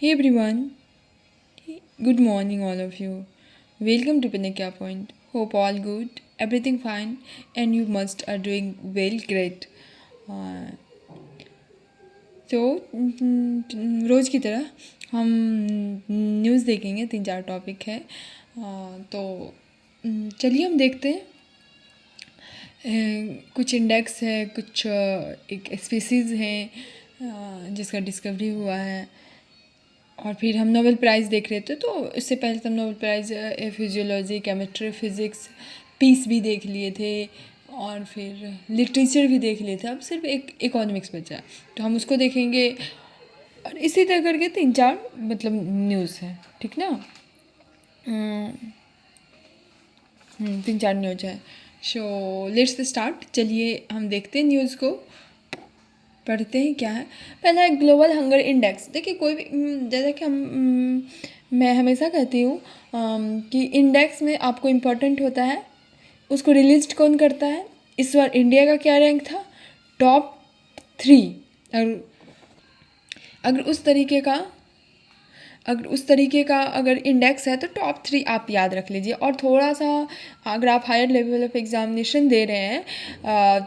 Hey everyone, good morning all of you. Welcome to Pinnakia Point. Hope all good, everything fine, and you must are doing well great. Uh, तो रोज़ की तरह हम news देखेंगे, 3-4 topic है। तो चलिए हम देखते हैं। कुछ इंडेक्स है, कुछ एक स्पीसीज़ हैं जिसका डिस्कवरी हुआ है, और फिर हम नोबेल प्राइज़ देख रहे थे। तो इससे पहले तो हम Nobel prize physiology, chemistry, physics, peace भी देख लिए थे, और फिर लिटरेचर भी देख लिए थे। अब सिर्फ एक इकोनॉमिक्स बचा है, तो हम उसको देखेंगे। और इसी तरह करके 3-4 मतलब न्यूज़ है, ठीक ना। 3-4 न्यूज़ है। So let's start. चलिए हम देखते हैं न्यूज़ को, पढ़ते हैं क्या है। पहला है ग्लोबल हंगर इंडेक्स। देखिए कोई भी जैसा कि मैं हमेशा कहती हूँ कि इंडेक्स में आपको इम्पोर्टेंट होता है उसको रिलीज कौन करता है। इस बार इंडिया का क्या रैंक था, टॉप 3। अगर अगर उस तरीके का अगर इंडेक्स है तो टॉप 3 आप याद रख लीजिए। और थोड़ा सा अगर आप हायर लेवल ऑफ एग्जामिनेशन दे रहे हैं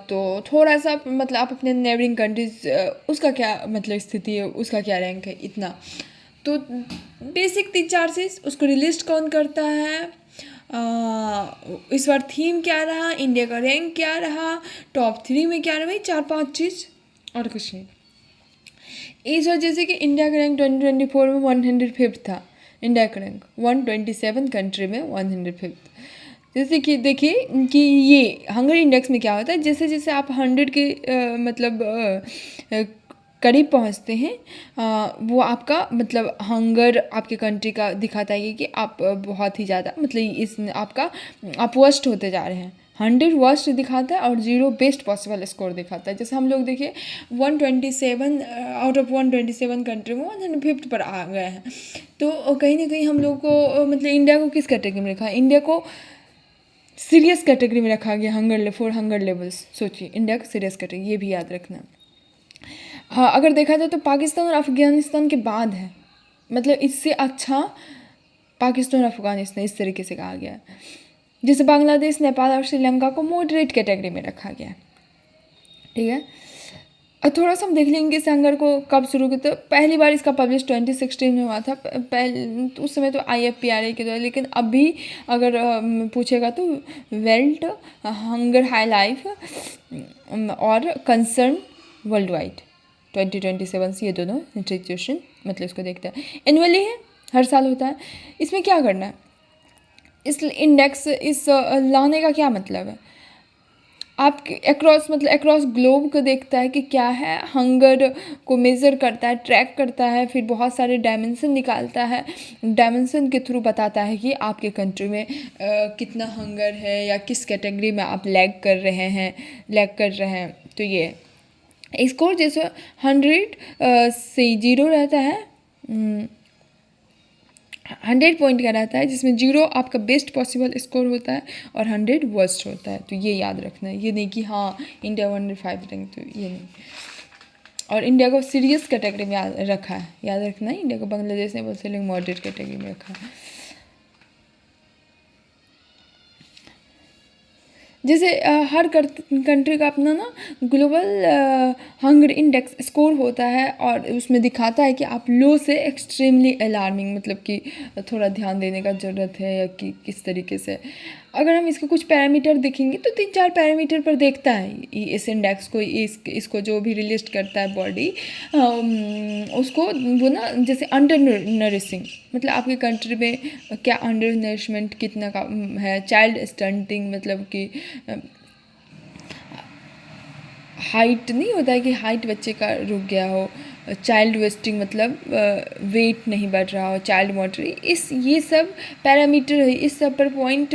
तो थोड़ा सा मतलब आप अपने नेबरिंग कंट्रीज उसका क्या मतलब स्थिति है, उसका क्या रैंक है, इतना तो बेसिक 3-4 चीज़ उसको रिलिस्ट कौन करता है। इस बार थीम क्या रहा, इंडिया का रैंक क्या रहा, टॉप 3 में क्या रहा, भाई 4-5 चीज़ और कुछ नहीं। इस वजह से कि इंडिया का रैंक 2024 में 105 था। इंडिया का रैंक 127 कंट्री में 105। जैसे कि देखिए कि ये हंगर इंडेक्स में क्या होता है, जैसे जैसे आप 100 के मतलब करीब पहुंचते हैं वो आपका मतलब हंगर आपके कंट्री का दिखाता है कि आप बहुत ही ज़्यादा मतलब इस आपका आप वर्स्ट होते जा रहे हैं। 100 वर्स्ट दिखाता है और 0 बेस्ट पॉसिबल स्कोर दिखाता है। जैसे हम लोग देखिए 127 आउट ऑफ 127 कंट्री में 105 पर आ गए हैं। तो कहीं ना कहीं हम लोग को मतलब इंडिया को किस कैटेगरी में रखा है, इंडिया को सीरियस कैटेगरी में रखा गया। फॉर हंगर लेवल्स सोचिए, इंडिया का सीरियस कैटेगरी, ये भी याद रखना। हाँ अगर देखा जाए तो पाकिस्तान और अफ़गानिस्तान के बाद है, मतलब इससे अच्छा पाकिस्तान और अफ़गानिस्तान इस तरीके से कहा गया है। जैसे बांग्लादेश, नेपाल और श्रीलंका को मॉडरेट कैटेगरी में रखा गया है, ठीक है। और थोड़ा सा हम देख लेंगे इस हंगर को कब शुरू किया। तो पहली बार इसका पब्लिश 2016 में हुआ था। तो उस समय तो IFPRA के द्वारा, लेकिन अभी अगर पूछेगा तो वर्ल्ड हंगर हाई लाइफ और कंसर्न वर्ल्ड वाइड 2027 से ये दोनों इंस्टीट्यूशन मतलब इसको देखता है। एनुअली है, हर साल होता है। इसमें क्या करना है, इस इंडेक्स इस लाने का क्या मतलब है, आप अक्रॉस ग्लोब को देखता है कि क्या है, हंगर को मेज़र करता है, ट्रैक करता है, फिर बहुत सारे डायमेंशन निकालता है। डायमेंशन के थ्रू बताता है कि आपके कंट्री में कितना हंगर है या किस कैटेगरी में आप लैग कर रहे हैं। तो ये स्कोर जैसे 100 से 0 रहता है, 100 पॉइंट का रहता है, जिसमें 0 आपका बेस्ट पॉसिबल स्कोर होता है और 100 वर्स्ट होता है। तो ये याद रखना है, ये नहीं कि हाँ इंडिया 105 रैंक, तो ये नहीं। और इंडिया को सीरियस कैटेगरी में रखा है, याद रखना है। इंडिया को बांग्लादेश ने बोलते हैं मॉडरेट कैटेगरी में रखा है। जैसे हर कंट्री का अपना ना ग्लोबल हंगर इंडेक्स स्कोर होता है, और उसमें दिखाता है कि आप लो से एक्सट्रीमली अलार्मिंग मतलब कि थोड़ा ध्यान देने का ज़रूरत है या कि किस तरीके से। अगर हम इसके कुछ पैरामीटर देखेंगे तो 3-4 पैरामीटर पर देखता है इस इंडेक्स को। इसको जो भी रिलिस्ट करता है बॉडी उसको वो ना, जैसे अंडर नरिशिंग मतलब आपके कंट्री में क्या अंडर नरिशमेंट कितना का है, चाइल्ड स्टंटिंग मतलब कि हाइट नहीं होता है कि हाइट बच्चे का रुक गया हो, चाइल्ड वेस्टिंग मतलब वेट नहीं बढ़ रहा हो, चाइल्ड मोटरी, इस ये सब पैरामीटर है। इस सब पर पॉइंट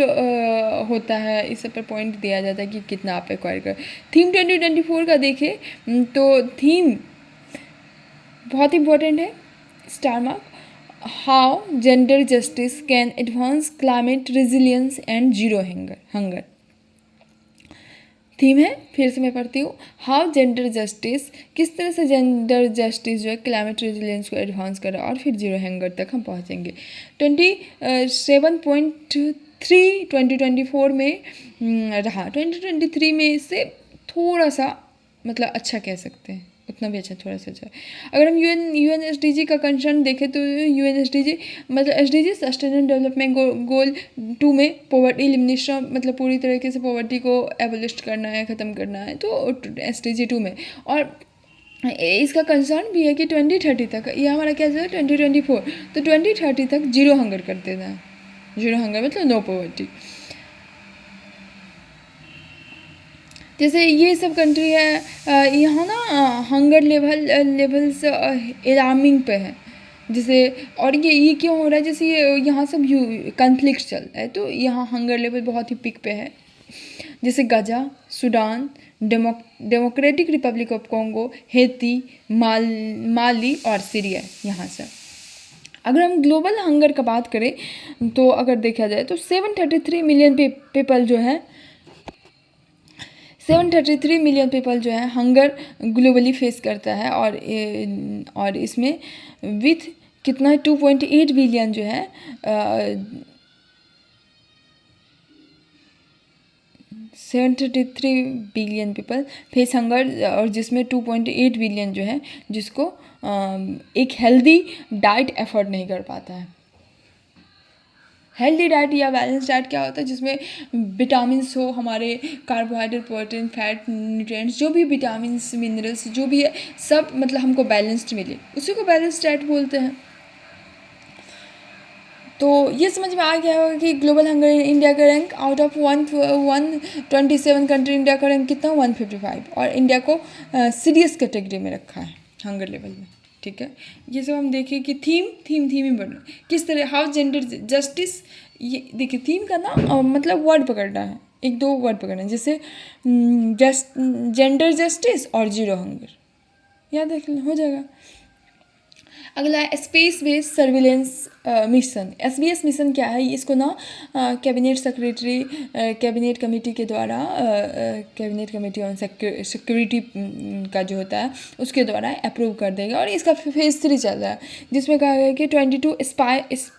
होता है, इस सब पर पॉइंट दिया जाता है कि कितना आप एक्वायर कर। थीम 2024 का देखें तो थीम बहुत इंपॉर्टेंट है, star mark, how gender justice can advance climate resilience and zero hunger. Theme है, फिर से मैं पढ़ती हूँ, हाउ जेंडर जस्टिस, किस तरह से जेंडर जस्टिस जो है क्लाइमेट रेजिलियंस को एडवांस कर रहा है, और फिर जीरो हैंगर तक हम पहुँचेंगे। 27.3 2024 में रहा। 2023 में से थोड़ा सा मतलब अच्छा कह सकते हैं, उतना भी अच्छा, थोड़ा सा अच्छा। अगर हम यूएनएसडीजी का कंसर्न देखें तो यूएनएसडीजी मतलब एसडीजी सस्टेनेबल डेवलपमेंट गोल 2 में पॉवर्टी एलिमिनेशन, मतलब पूरी तरीके से पॉवर्टी को एबोलिश करना है, ख़त्म करना है, तो एसडीजी 2 में। और इसका कंसर्न भी है कि 2030 तक, ये हमारा क्या है 2024, तो 2030 तक जीरो हंगर कर देना है। जीरो हंगर मतलब नो पॉवर्टी। जैसे ये सब कंट्री है, यहाँ ना हंगर लेवल्स अलार्मिंग पे है। जैसे और ये क्यों हो रहा है, जैसे ये यहाँ सब कन्फ्लिक्ट चल रहा है, तो यहाँ हंगर लेवल बहुत ही पिक पे है। जैसे Gaza, Sudan, Democratic Republic of Congo, Haiti, Mali और सीरिया, यहाँ से। अगर हम ग्लोबल हंगर का बात करें तो अगर देखा जाए तो 733 मिलियन पीपल जो है 733 मिलियन पीपल जो है हंगर ग्लोबली फेस करता है। और इसमें विथ कितना 2.8 बिलियन जो है 733 बिलियन पीपल फेस हंगर, और जिसमें 2.8 बिलियन जो है जिसको एक हेल्दी डाइट एफोर्ड नहीं कर पाता है। हेल्दी डाइट या बैलेंस डाइट क्या होता है, जिसमें विटामिन्स हो, हमारे कार्बोहाइड्रेट, प्रोटीन, फैट, न्यूट्रिएंट्स, जो भी विटामिन्स, मिनरल्स जो भी है सब मतलब हमको बैलेंस्ड मिले, उसी को बैलेंस डाइट बोलते हैं। तो ये समझ में आ गया होगा कि ग्लोबल हंगर इंडिया का rank out of 127 country, India का रैंक कितना 155, और इंडिया को सीरियस कैटेगरी में रखा है हंगर लेवल में। ठीक है, ये सब हम देखें कि थीम ही बढ़ किस तरह, हाउ जेंडर जस्टिस, ये देखिए थीम का ना मतलब वर्ड पकड़ना है, एक दो वर्ड पकड़ना है, जैसे जेंडर जस्टिस और जीरो हंगर, याद रख हो जाएगा। अगला है space based surveillance mission. SBS mission क्या है, इसको ना कैबिनेट सेक्रेटरी कैबिनेट कमेटी के द्वारा कैबिनेट कमेटी ऑन सिक्योरिटी का जो होता है उसके द्वारा अप्रूव कर देगा, और इसका फेज 3 चल रहा है, जिसमें कहा गया है कि 22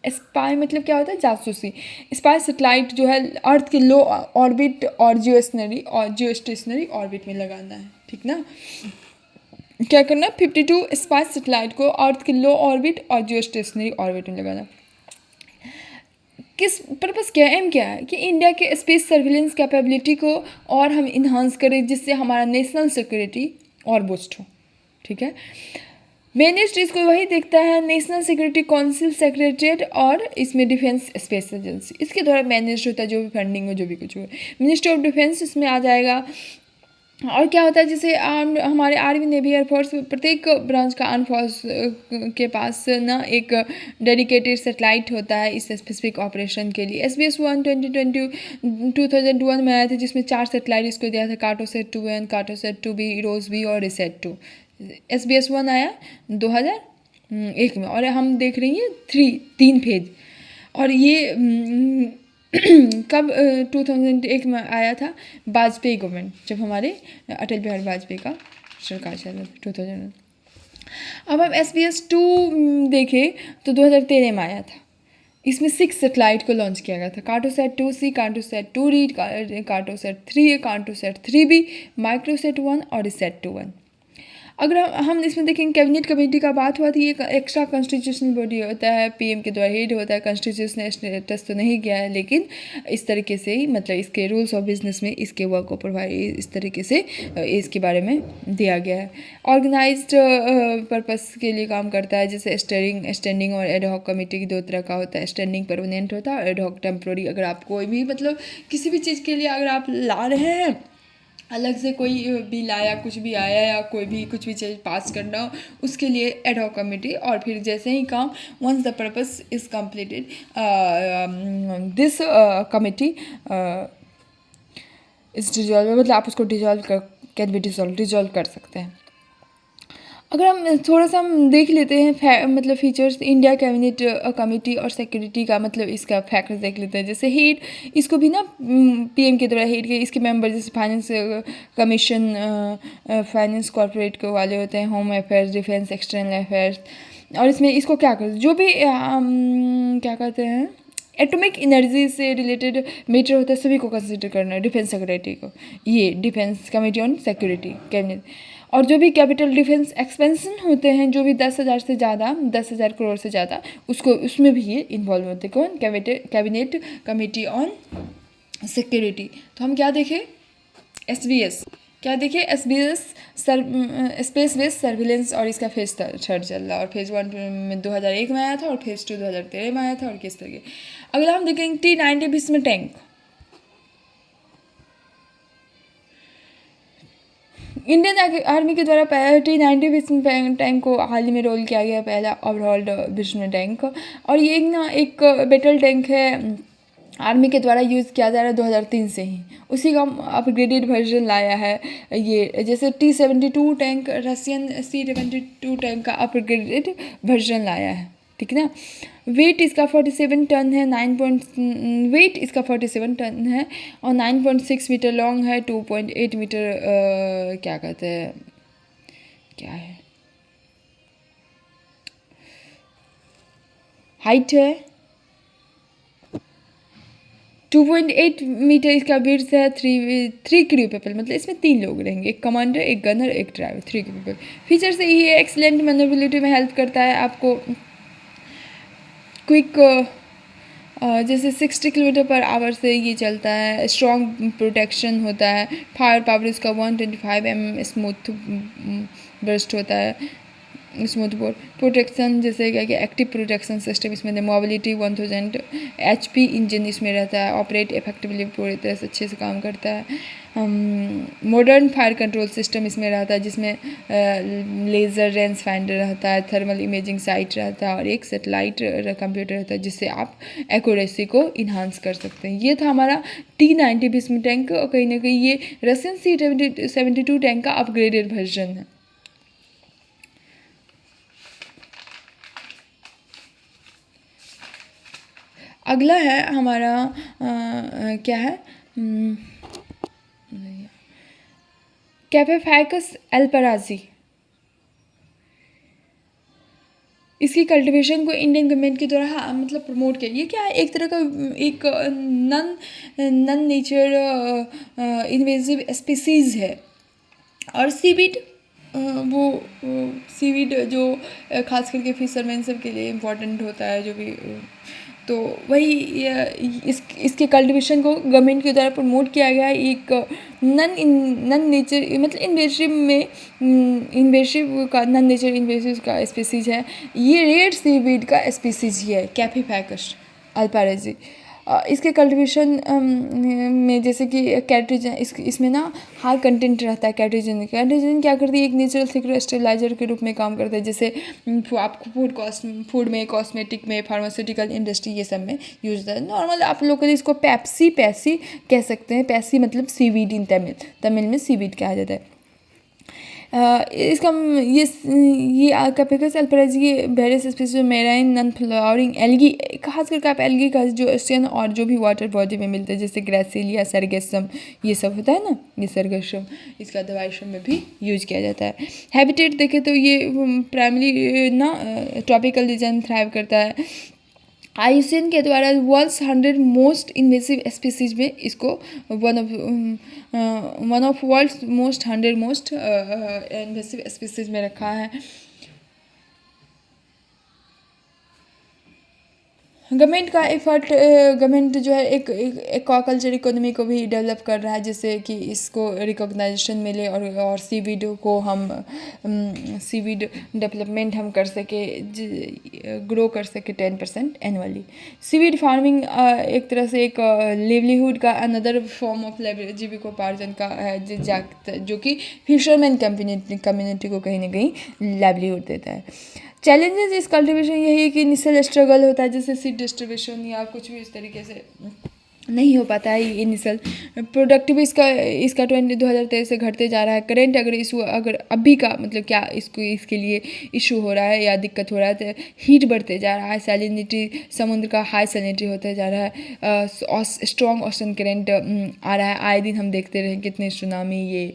स्पाई मतलब क्या होता है, जासूसी। स्पाई सेटेलाइट जो है अर्थ के लो ऑर्बिट और जियोस्टेशनरी ऑर्बिट में लगाना है। ठीक ना, क्या करना, 52 स्पाई सेटेलाइट को अर्थ के लो ऑर्बिट और जियोस्टेशनरी ऑर्बिट में लगाना। किस पर्पस क्या है, एम क्या है कि इंडिया के स्पेस सर्विलेंस कैपेबिलिटी को और हम इन्हांस करें, जिससे हमारा नेशनल सिक्योरिटी और बूस्ट हो। ठीक है, मैनेज्ड इसको वही देखता है, नेशनल सिक्योरिटी काउंसिल सेक्रेटरीट, और इसमें डिफेंस स्पेस एजेंसी इसके द्वारा मैनेज होता है, जो भी फंडिंग हो, जो भी कुछ हो। मिनिस्ट्री ऑफ डिफेंस इसमें आ जाएगा। और क्या होता है, जैसे हमारे आर्मी, नेवी, एयरफोर्स, प्रत्येक ब्रांच का आर्म फोर्स के पास ना एक डेडिकेटेड सेटेलाइट होता है इस स्पेसिफिक ऑपरेशन के लिए। SBS-1 2021 में आया था, जिसमें 4 सेटेलाइट इसको दिया था, कार्टोसैट 2N, कार्टोसैट 2B, रोज-B और रिसेट 2। SBS-1 आया 2001 में, और हम देख रही हैं 3 फेज। और ये कब 2001 में आया था, वाजपेयी गवर्नमेंट, जब हमारे अटल बिहारी वाजपेयी का सरकार चला 2000। अब हम SBS-2 देखें तो 2013 में आया था। इसमें 6 सेटेलाइट को लॉन्च किया गया था, Cartosat 2C, Cartosat 2D, Cartosat 3A, Cartosat 3B, Microsat 1 और रिसेट 2 अगर हम इसमें देखेंगे कैबिनेट कमेटी का बात हुआ, तो ये एक्स्ट्रा कॉन्स्टिट्यूशनल बॉडी होता है, PM के द्वारा हेड होता है। कॉन्स्टिट्यूशनल स्टेटस तो नहीं गया है, लेकिन इस तरीके से ही मतलब इसके रूल्स ऑफ बिजनेस में इसके वर्क को प्रोवाइड इस तरीके से इसके बारे में दिया गया है। ऑर्गेनाइज्ड पर्पस के लिए काम करता है, जैसे स्टैंडिंग और एडहॉक कमेटी की 2 तरह का होता है। स्टैंडिंग परमानेंट होता है और एडहॉक टेम्प्रोरी। अगर आप कोई भी मतलब किसी भी चीज़ के लिए अगर आप ला रहे हैं, अलग से कोई बिल आया, कुछ भी आया, या कोई भी कुछ भी चीज़ पास करना हो, उसके लिए एडहॉक कमेटी। और फिर जैसे ही काम once the purpose is completed, this committee is dissolve, मतलब आप उसको डिजॉल्व कर सकते हैं। अगर हम थोड़ा सा हम देख लेते हैं मतलब फीचर्स इंडिया कैबिनेट कमेटी और सिक्योरिटी का, मतलब इसका फैक्ट्स देख लेते हैं। जैसे हेड, इसको भी ना पीएम के द्वारा हेड के, इसके मेंबर जैसे फाइनेंस कमीशन, फाइनेंस कॉर्पोरेट के वाले होते हैं, home affairs, defence, external affairs. और इसमें इसको क्या करते, जो भी क्या कहते हैं, एटॉमिक एनर्जी से रिलेटेड मैटर होता है सभी को कंसिडर करना है, डिफेंस सेक्रेटरी को, ये defence committee on security cabinet. और जो भी कैपिटल डिफेंस एक्सपेंशन होते हैं, जो भी 10,000 से ज़्यादा, 10,000 करोड़ से ज़्यादा, उसको उसमें भी ये इन्वॉल्व होते हैं। कौन? Cabinet committee on security. तो हम क्या देखें? SBS क्या देखें? SBS स्पेस बेस्ड सर्विलेंस, और इसका फेज़ 3 चल रहा है, और फेज़ 1 में 2001 में आया था, और फेज़ 2 2013 में आया था, और किस तरह के। अगला हम देखेंगे T-90 Bhishma tank. Indian army के द्वारा T-90 भीष्म टैंक को हाल ही में रोल किया गया, पहला ओवरऑल्ड भीष्म टैंक। और ये एक बैटल टैंक है, आर्मी के द्वारा यूज़ किया जा रहा है 2003 से ही। उसी का अपग्रेडेड वर्जन लाया है ये, जैसे T-72 tank, Russian C-72 tank का अपग्रेडेड वर्जन लाया है, ठीक ना। वेट इसका 47 टन है, वेट इसका 47 टन है, और 9.6 मीटर लॉन्ग है, 2.8 मीटर क्या कहते हैं, क्या है, हाइट है, 2.8 मीटर इसका विड्थ है, थ्री क्रू पीपल, मतलब इसमें 3 लोग रहेंगे, एक कमांडर, एक गनर, एक ड्राइवर, 3 क्रू पीपल। फीचर से ये एक्सीलेंट मैनेवरेबिलिटी में हेल्प करता है आपको, क्विक जैसे 60 किलोमीटर पर आवर से ये चलता है, स्ट्रॉन्ग प्रोटेक्शन होता है, फायर पावर इसका 125 mm स्मूथ बर्स्ट होता है, स्मूथ बोर्ड प्रोटेक्शन, जैसे क्या कि एक्टिव प्रोटेक्शन सिस्टम इसमें, मोबिलिटी 1000 HP इंजन इसमें रहता है, ऑपरेट इफेक्टिवली पूरी तरह से अच्छे से काम करता है। मॉडर्न फायर कंट्रोल सिस्टम इसमें रहता है, जिसमें लेज़र रेंज फाइंडर रहता है, थर्मल इमेजिंग साइट रहता है, और एक सेटेलाइट कंप्यूटर रहता है, जिससे आप एक्यूरेसी को इन्हांस कर सकते हैं। ये था हमारा T-90 भीष्म टैंक, और कहीं ना कहीं ये रशियन C-72 टैंक का अपग्रेडेड वर्जन है। अगला है हमारा क्या है, कैफेफाइकस एल्पराजी। इसकी कल्टीवेशन को इंडियन गवर्नमेंट के द्वारा मतलब प्रमोट किया। ये क्या है, एक तरह का एक नन नेचर इन्वेजिव स्पीसीज़ है। और सीवीड, वो सीवीड जो खास करके फिशरमैन सब के लिए इम्पोर्टेंट होता है, जो भी, तो वही इसके कल्टीवेशन को गवर्नमेंट के द्वारा प्रमोट किया गया है। एक नन नेचर मतलब इन्वेसिव का, नन नेचर इन्वेसिव का स्पीसीज है। ये रेड सीवीड का स्पीसीज ही है, कैफेफाइकस एल्पराजी। इसके कल्टीवेशन में जैसे कि कैट्रिजन, इसमें ना हाई कंटेंट रहता है कैट्रिजन क्या करती है, एक नेचुरल थिकर स्टेबलाइजर के रूप में काम करता है। जैसे आपको फूड में, कॉस्मेटिक में, फार्मास्यूटिकल इंडस्ट्री, ये सब में यूज होता है। नॉर्मल आप लोग इसको पैप्सी कह सकते हैं। पैप्सी मतलब सीवीड इन तमिल में सीवीड कहा जाता है। इसका ये कैफेफाइकस एल्पराजी ये various species marine non flowering algae, खास करके आप एल्गी का जो ओशियन और जो भी वाटर बॉडी में मिलते हैं, जैसे ग्रासिलिया, सरगेसम, ये सब होता है ना, ये सरगेसम, इसका दवाई शो में भी यूज किया जाता है। हैबिटेट देखें तो ये प्राइमरी ना ट्रॉपिकल रीजन में थ्राइव करता है। IUCN के द्वारा वर्ल्ड्स 100 मोस्ट इन्वेसिव स्पीसीज में इसको one of world's most 100 most invasive species में रखा है। गवर्नमेंट का एफर्ट, गवर्नमेंट जो है एक एक्वाकल्चर इकोनॉमी को भी डेवलप कर रहा है, जिससे कि इसको रिकॉग्नाइजेशन मिले, और सीवीड को हम सीवीड डेवलपमेंट हम कर सके, ग्रो कर सके 10% एनुअली। सीवीड फार्मिंग एक तरह से एक लिवलीहुड का अनदर फॉर्म ऑफ जीविकोपार्जन का है, जो कि फिशरमैन कम्युनिटी को कहीं ना कहीं लाइवलीहुड देता है। चैलेंजेस इस कल्टीवेशन यही है कि इनिशियल स्ट्रगल होता है, जैसे सीड डिस्ट्रीब्यूशन या कुछ भी इस तरीके से नहीं हो पाता है इनिशियल प्रोडक्टिव इसका 2023 से घटते जा रहा है। करेंट अगर इशू अगर अभी का मतलब क्या इसके लिए इशू हो रहा है या दिक्कत हो रहा है, तो हीट बढ़ते जा रहा है, सैलिनिटी समुद्र का हाई सैलिनिटी होते जा रहा है, स्ट्रॉन्ग ओशन करेंट आ रहा है। आए दिन हम देखते रहे कितने सुनामी ये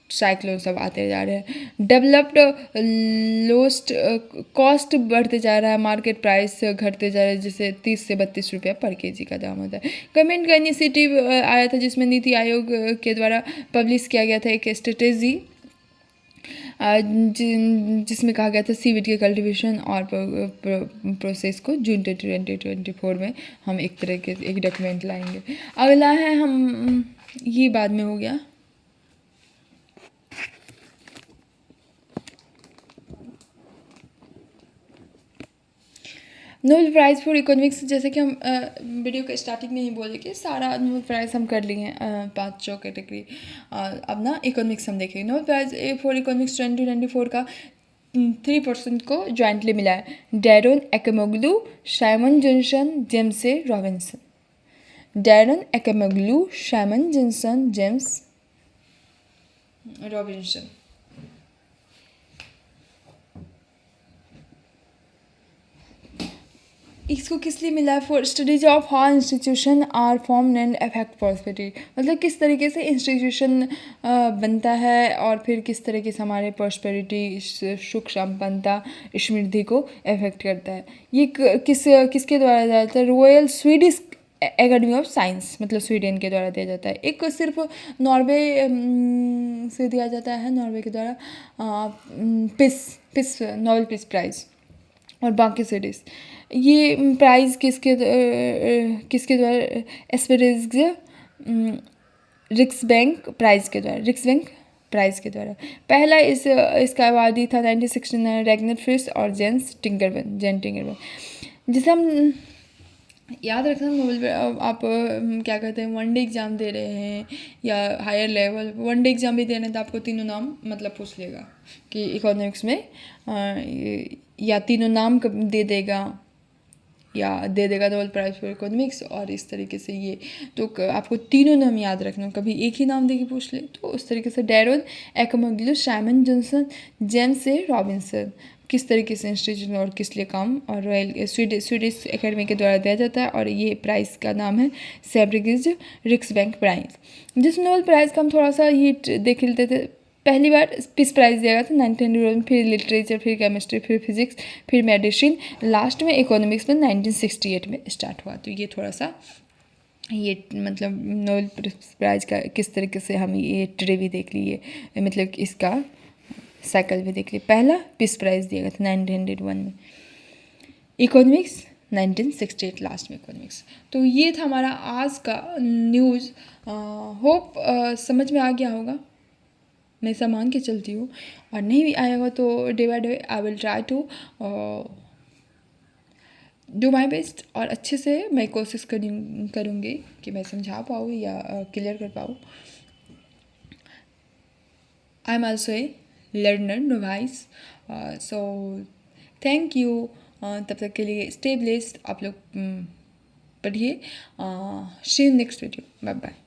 साइक्लोन सब आते जा रहे हैं। डेवलप्ड लोस्ट कॉस्ट बढ़ते जा रहा है, मार्केट प्राइस घटते जा रहा है, जैसे 30 से 32 रुपया पर केजी का दाम होता है। गवर्नमेंट का इनिशिएटिव आया था जिसमें नीति आयोग के द्वारा पब्लिश किया गया था एक स्ट्रेटेजी, जिसमें कहा गया था सीवीड के कल्टीवेशन और प्रोसेस को जून 2024 में हम एक तरह के एक डॉक्यूमेंट लाएंगे। अगला है हम ये बाद में हो गया। नोबेल प्राइज़ फॉर इकोनॉमिक्स, जैसे कि हम वीडियो के स्टार्टिंग में ही बोले कि सारा नोबेल प्राइज़ हम कर लिए हैं 5 कैटेगरी। अब ना इकोनॉमिक्स हम देखेंगे। नोबेल प्राइज़ फॉर इकोनॉमिक्स 2024 का 3 पर्सन को जॉइंटली मिला है, Daron Acemoglu, Simon Johnson, James A Robinson. Daron Acemoglu, Simon Johnson, James Robinson. इसको किस लिए मिला है? For studies of how institution are form and affect prosperity, मतलब किस तरीके से इंस्टीट्यूशन बनता है और फिर किस तरीके से हमारे प्रॉस्पेरिटी, सुख संपन्नता, समृद्धि को अफेक्ट करता है। ये किसके द्वारा दिया जाता है? Royal Swedish academy of science, मतलब स्वीडन के द्वारा दिया जाता है। एक सिर्फ नॉर्वे से दिया जाता है, नॉर्वे के द्वारा पीस नोबेल पीस प्राइज़, और बाकी सिटीज़। ये प्राइज़ किसके द्वारा? एस्पेरिग्स रिक्सबैंक प्राइज़ के द्वारा, रिक्सबैंक प्राइज़ के द्वारा। पहला इसका अवार्डी था 1969 रैग्नर फ्रिश और जेन टिंगरमैन। जिसे हम याद रखना, नोबेल आप क्या कहते हैं, वन डे एग्ज़ाम दे रहे हैं या higher level one day exam भी दे रहे हैं, तो आपको तीनों नाम मतलब पूछ लेगा कि इकोनॉमिक्स में या तीनों नाम दे देगा या दे देगा नोबेल प्राइज़ फॉर इकोनॉमिक्स, और इस तरीके से ये तो आपको तीनों नाम याद रखना, कभी एक ही नाम दे के पूछ ले तो उस तरीके से। Daron Acemoglu, Simon Johnson, James A Robinson, किस तरीके से इंस्टीट्यूशन और किस लिए काम, और रॉयल स्वीडिश एकेडमी के द्वारा दिया जाता है, और ये प्राइज़ का नाम है सेब्रिग्स रिक्सबैंक प्राइज़। जिस नोबेल प्राइज़ का हम थोड़ा सा ये देख लेते थे, पहली बार पीस प्राइज़ दिया गया था 1900 में, फिर लिटरेचर, फिर केमिस्ट्री, फिर फिजिक्स, फिर मेडिसिन, लास्ट में इकोनॉमिक्स में 1968 में स्टार्ट हुआ। तो ये थोड़ा सा ये मतलब नोबेल प्राइज़ का किस तरीके से हम ये ट्री भी देख लिए, मतलब इसका साइकिल भी देख लिए। पहला पीस प्राइज़ दिया गया था 1901 में, इकोनॉमिक्स 1968 लास्ट में इकोनॉमिक्स। तो ये था हमारा आज का न्यूज़। होप समझ में आ गया होगा, मैं ऐसा मान के चलती हूँ, और नहीं भी आएगा तो day by day I will try to do my best, और अच्छे से मैं कोशिश करूँगी कि मैं समझा पाऊँ या क्लियर कर पाऊँ। I am also a learner novice, so thank you. तब तक के लिए स्टे ब्लेस्ड, आप लोग पढ़िए। See you next video, bye bye.